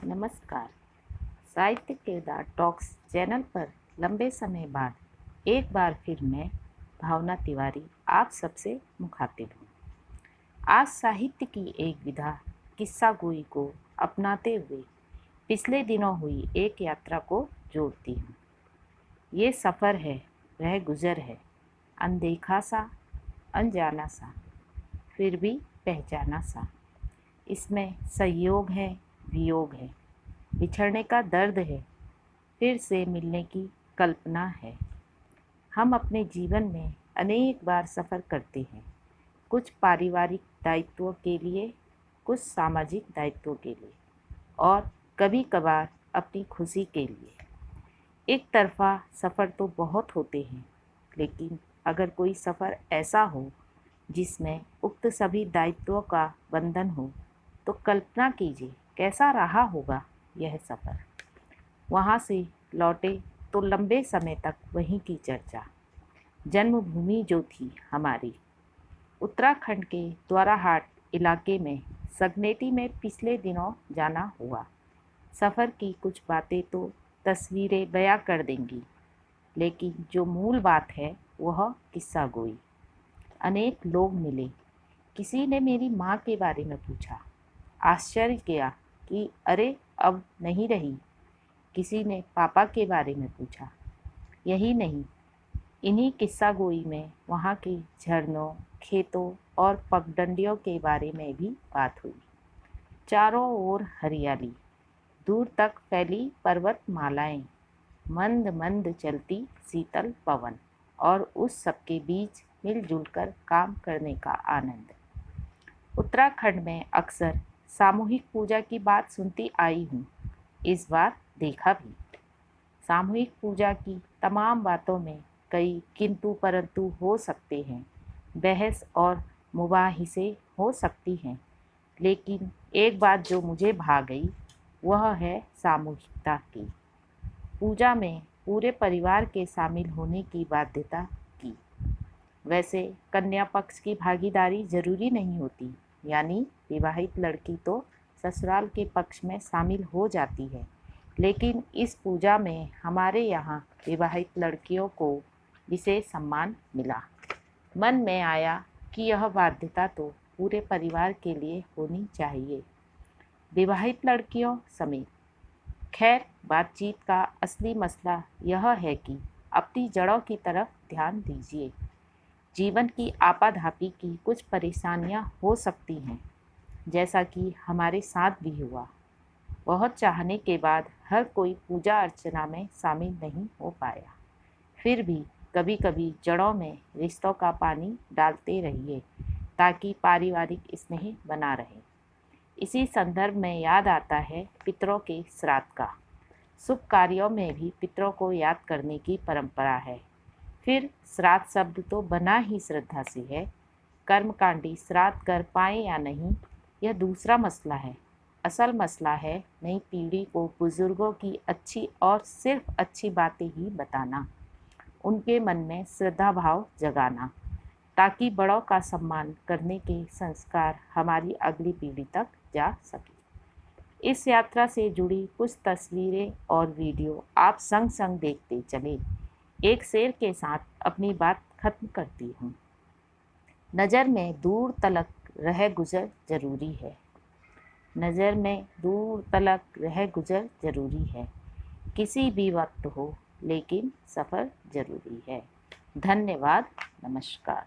नमस्कार। साहित्य किरदार टॉक्स चैनल पर लंबे समय बाद एक बार फिर मैं भावना तिवारी आप सबसे मुखातिब हूँ। आज साहित्य की एक विधा किस्सा गोई को अपनाते हुए पिछले दिनों हुई एक यात्रा को जोड़ती हूँ। ये सफ़र है, वह गुज़र है, अनदेखा सा, अनजाना सा, फिर भी पहचाना सा। इसमें संयोग है, वियोग है, बिछड़ने का दर्द है, फिर से मिलने की कल्पना है। हम अपने जीवन में अनेक बार सफ़र करते हैं, कुछ पारिवारिक दायित्वों के लिए, कुछ सामाजिक दायित्वों के लिए और कभी कभार अपनी खुशी के लिए। एक तरफ़ा सफ़र तो बहुत होते हैं, लेकिन अगर कोई सफ़र ऐसा हो जिसमें उक्त सभी दायित्वों का बंधन हो, तो कल्पना कीजिए कैसा रहा होगा यह सफ़र। वहाँ से लौटे तो लंबे समय तक वहीं की चर्चा। जन्मभूमि जो थी हमारी, उत्तराखंड के द्वाराहाट इलाके में सगनेटी में पिछले दिनों जाना हुआ। सफ़र की कुछ बातें तो तस्वीरें बयां कर देंगी, लेकिन जो मूल बात है वह किस्सा गोई। अनेक लोग मिले। किसी ने मेरी माँ के बारे में पूछा, आश्चर्य किया कि अरे अब नहीं रही। किसी ने पापा के बारे में पूछा। यही नहीं, इन्हीं किस्सा गोई में वहाँ के झरनों, खेतों और पगडंडियों के बारे में भी बात हुई। चारों ओर हरियाली, दूर तक फैली पर्वतमालाएं, मंद मंद चलती शीतल पवन और उस सबके बीच मिलजुल कर काम करने का आनंद। उत्तराखंड में अक्सर सामूहिक पूजा की बात सुनती आई हूँ, इस बार देखा भी। सामूहिक पूजा की तमाम बातों में कई किंतु परंतु हो सकते हैं, बहस और मुबाहिसे हो सकती हैं, लेकिन एक बात जो मुझे भा गई वह है सामूहिकता की। पूजा में पूरे परिवार के शामिल होने की बाध्यता की। वैसे कन्या पक्ष की भागीदारी जरूरी नहीं होती, यानी विवाहित लड़की तो ससुराल के पक्ष में शामिल हो जाती है, लेकिन इस पूजा में हमारे यहाँ विवाहित लड़कियों को विशेष सम्मान मिला। मन में आया कि यह बाध्यता तो पूरे परिवार के लिए होनी चाहिए, विवाहित लड़कियों समेत। खैर, बातचीत का असली मसला यह है कि अपनी जड़ों की तरफ ध्यान दीजिए। जीवन की आपाधापी की कुछ परेशानियां हो सकती हैं, जैसा कि हमारे साथ भी हुआ। बहुत चाहने के बाद हर कोई पूजा अर्चना में शामिल नहीं हो पाया। फिर भी कभी कभी जड़ों में रिश्तों का पानी डालते रहिए, ताकि पारिवारिक स्नेह बना रहे। इसी संदर्भ में याद आता है पितरों के श्राद्ध का। शुभ कार्यों में भी पितरों को याद करने की परंपरा है। फिर श्राद्ध शब्द तो बना ही श्रद्धा से है। कर्मकांडी श्राद्ध कर पाए या नहीं, यह दूसरा मसला है। असल मसला है नई पीढ़ी को बुजुर्गों की अच्छी और सिर्फ अच्छी बातें ही बताना, उनके मन में श्रद्धा भाव जगाना, ताकि बड़ों का सम्मान करने के संस्कार हमारी अगली पीढ़ी तक जा सके। इस यात्रा से जुड़ी कुछ तस्वीरें और वीडियो आप संग संग देखते चले। एक शेर के साथ अपनी बात खत्म करती हूँ। नज़र में दूर तलक रह गुजर जरूरी है। नज़र में दूर तलक रह गुजर जरूरी है। किसी भी वक्त हो, लेकिन सफ़र जरूरी है। धन्यवाद। नमस्कार।